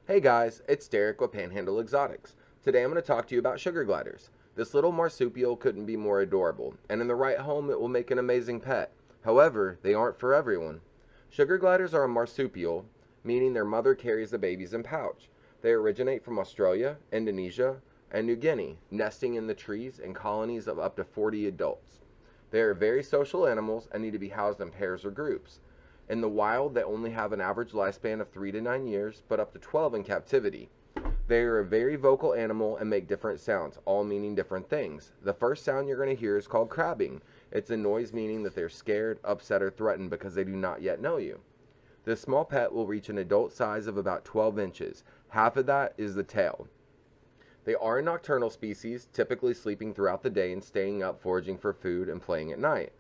Hey guys, it's Derek with Panhandle Exotics. Today I'm going to talk to you about sugar gliders. This little marsupial couldn't be more adorable, and in the right home it will make an amazing pet. However, they aren't for everyone. Sugar gliders are a marsupial, meaning their mother carries the babies in pouch. They originate from Australia, Indonesia, and New Guinea, nesting in the trees in colonies of up to 40 adults. They are very social animals and need to be housed in pairs or groups. In the wild, they only have an average lifespan of 3 to 9 years, but up to 12 in captivity. They are a very vocal animal and make different sounds, all meaning different things. The first sound you're going to hear is called crabbing. It's a noise meaning that they're scared, upset, or threatened because they do not yet know you. This small pet will reach an adult size of about 12 inches. Half of that is the tail. They are a nocturnal species, typically sleeping throughout the day and staying up foraging for food and playing at night.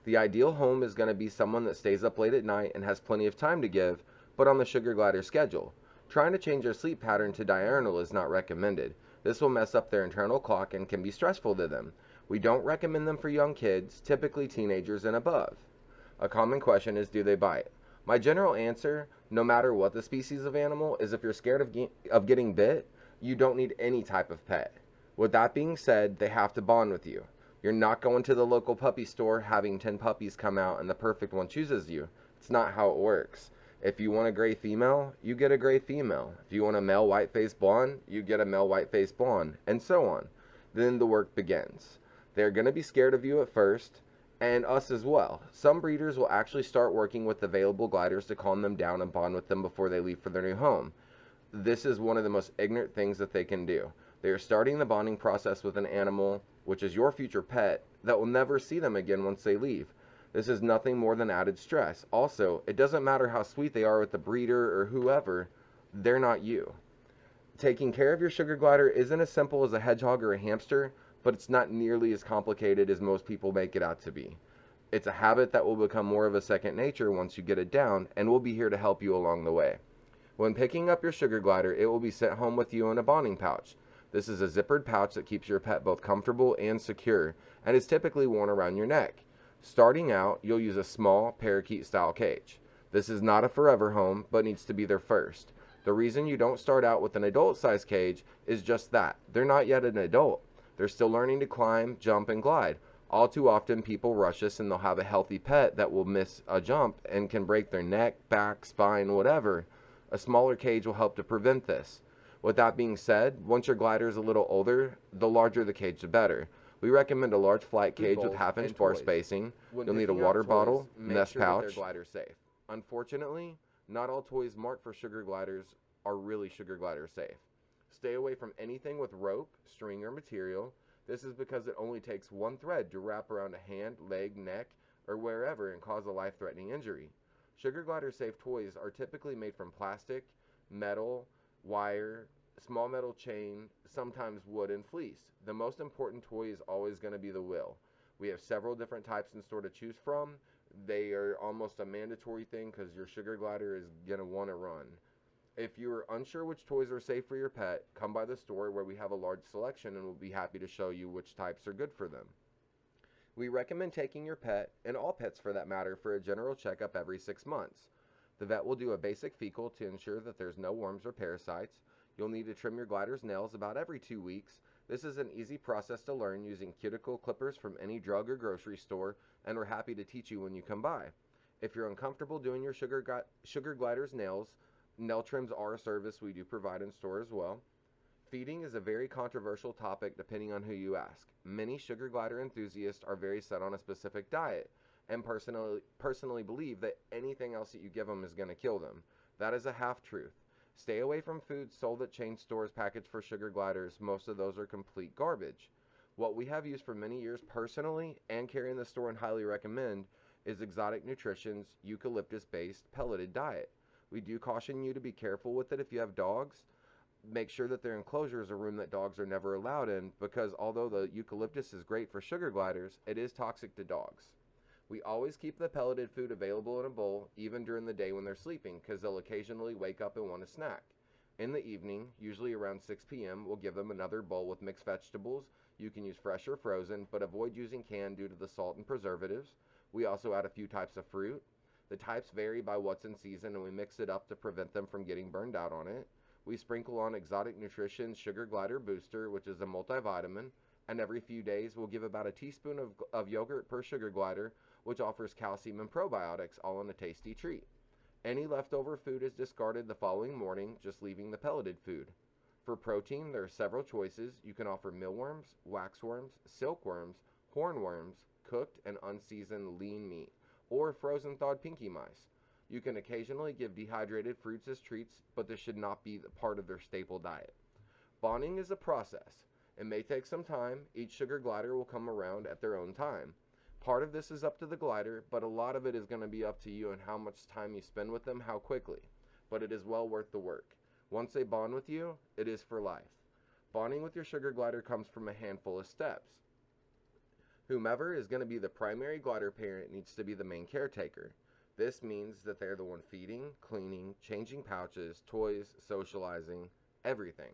The ideal home is going to be someone that stays up late at night and has plenty of time to give, but on the sugar glider schedule. Trying to change their sleep pattern to diurnal is not recommended. This will mess up their internal clock and can be stressful to them. We don't recommend them for young kids, typically teenagers and above. A common question is, do they bite? My general answer, no matter what the species of animal, is if you're scared of getting bit, you don't need any type of pet. With that being said, they have to bond with you. You're not going to the local puppy store having 10 puppies come out and the perfect one chooses you. It's not how it works. If you want a gray female, you get a gray female. If you want a male white-faced blonde, you get a male white-faced blonde, and so on. Then the work begins. They're going to be scared of you at first, and us as well. Some breeders will actually start working with available gliders to calm them down and bond with them before they leave for their new home. This is one of the most ignorant things that they can do. They are starting the bonding process with an animal, which is your future pet, that will never see them again once they leave. This is nothing more than added stress. Also, it doesn't matter how sweet they are with the breeder or whoever, they're not you. Taking care of your sugar glider isn't as simple as a hedgehog or a hamster, but it's not nearly as complicated as most people make it out to be. It's a habit that will become more of a second nature once you get it down, and we'll be here to help you along the way. When picking up your sugar glider, it will be sent home with you in a bonding pouch. This is a zippered pouch that keeps your pet both comfortable and secure, and is typically worn around your neck. Starting out, you'll use a small parakeet-style cage. This is not a forever home, but needs to be there first. The reason you don't start out with an adult-sized cage is just that. They're not yet an adult. They're still learning to climb, jump, and glide. All too often, people rush this and they'll have a healthy pet that will miss a jump and can break their neck, back, spine, whatever. A smaller cage will help to prevent this. With that being said, once your glider is a little older, the larger the cage the better. We recommend a large flight cage with half-inch bar spacing. You'll need a water bottle, nest pouch. Glider safe. Unfortunately, not all toys marked for sugar gliders are really sugar glider safe. Stay away from anything with rope, string, or material. This is because it only takes one thread to wrap around a hand, leg, neck, or wherever and cause a life-threatening injury. Sugar glider safe toys are typically made from plastic, metal, wire, small metal chain, sometimes wood and fleece. The most important toy is always going to be the wheel. We have several different types in store to choose from. They are almost a mandatory thing because your sugar glider is going to want to run. If you're unsure which toys are safe for your pet, come by the store where we have a large selection and we'll be happy to show you which types are good for them. We recommend taking your pet, and all pets for that matter, for a general checkup every 6 months. The vet will do a basic fecal to ensure that there's no worms or parasites. You'll need to trim your glider's nails about every 2 weeks. This is an easy process to learn using cuticle clippers from any drug or grocery store, and we're happy to teach you when you come by. If you're uncomfortable doing your sugar glider's nails, nail trims are a service we do provide in store as well. Feeding is a very controversial topic depending on who you ask. Many sugar glider enthusiasts are very set on a specific diet and personally believe that anything else that you give them is going to kill them. That is a half-truth. Stay away from foods sold at chain stores packaged for sugar gliders. Most of those are complete garbage. What we have used for many years personally and carry in the store and highly recommend is Exotic Nutrition's eucalyptus-based pelleted diet. We do caution you to be careful with it if you have dogs. Make sure that their enclosure is a room that dogs are never allowed in, because although the eucalyptus is great for sugar gliders, it is toxic to dogs. We always keep the pelleted food available in a bowl, even during the day when they're sleeping, because they'll occasionally wake up and want a snack. In the evening, usually around 6 p.m., we'll give them another bowl with mixed vegetables. You can use fresh or frozen, but avoid using canned due to the salt and preservatives. We also add a few types of fruit. The types vary by what's in season, and we mix it up to prevent them from getting burned out on it. We sprinkle on Exotic Nutrition's Sugar Glider Booster, which is a multivitamin, and every few days we'll give about a teaspoon of yogurt per sugar glider, which offers calcium and probiotics, all in a tasty treat. Any leftover food is discarded the following morning, just leaving the pelleted food. For protein, there are several choices. You can offer mealworms, waxworms, silkworms, hornworms, cooked and unseasoned lean meat, or frozen thawed pinky mice. You can occasionally give dehydrated fruits as treats, but this should not be part of their staple diet. Bonding is a process. It may take some time. Each sugar glider will come around at their own time. Part of this is up to the glider, but a lot of it is going to be up to you and how much time you spend with them, how quickly. But it is well worth the work. Once they bond with you, it is for life. Bonding with your sugar glider comes from a handful of steps. Whomever is going to be the primary glider parent needs to be the main caretaker. This means that they're the one feeding, cleaning, changing pouches, toys, socializing, everything.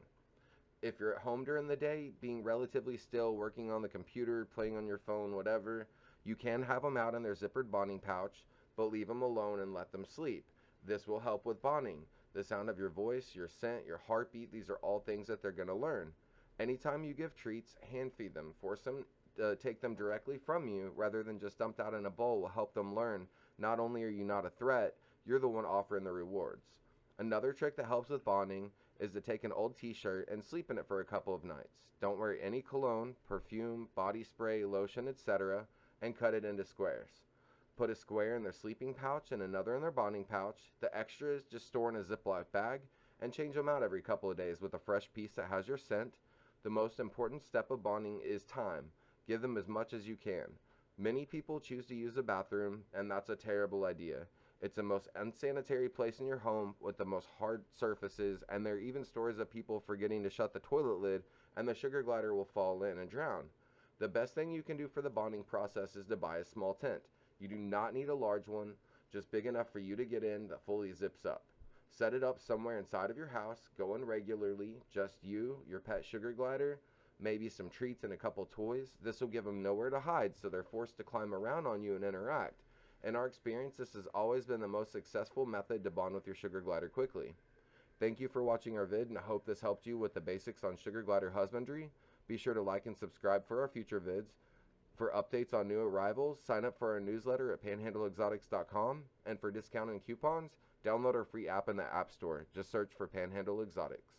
If you're at home during the day, being relatively still, working on the computer, playing on your phone, whatever, you can have them out in their zippered bonding pouch, but leave them alone and let them sleep. This will help with bonding. The sound of your voice, your scent, your heartbeat, these are all things that they're going to learn. Anytime you give treats, hand feed them. Force them to take them directly from you rather than just dumped out in a bowl will help them learn not only are you not a threat, you're the one offering the rewards. Another trick that helps with bonding is to take an old t-shirt and sleep in it for a couple of nights. Don't wear any cologne, perfume, body spray, lotion, etc., and cut it into squares. Put a square in their sleeping pouch and another in their bonding pouch. The extras just store in a Ziploc bag and change them out every couple of days with a fresh piece that has your scent. The most important step of bonding is time. Give them as much as you can. Many people choose to use the bathroom, and that's a terrible idea. It's the most unsanitary place in your home with the most hard surfaces, and there are even stories of people forgetting to shut the toilet lid and the sugar glider will fall in and drown. The best thing you can do for the bonding process is to buy a small tent. You do not need a large one, just big enough for you to get in that fully zips up. Set it up somewhere inside of your house, go in regularly, just you, your pet sugar glider, maybe some treats and a couple toys. This will give them nowhere to hide, so they're forced to climb around on you and interact. In our experience, this has always been the most successful method to bond with your sugar glider quickly. Thank you for watching our vid, and I hope this helped you with the basics on sugar glider husbandry. Be sure to like and subscribe for our future vids. For updates on new arrivals, sign up for our newsletter at panhandleexotics.com, and for discount and coupons, download our free app in the App Store. Just search for Panhandle Exotics.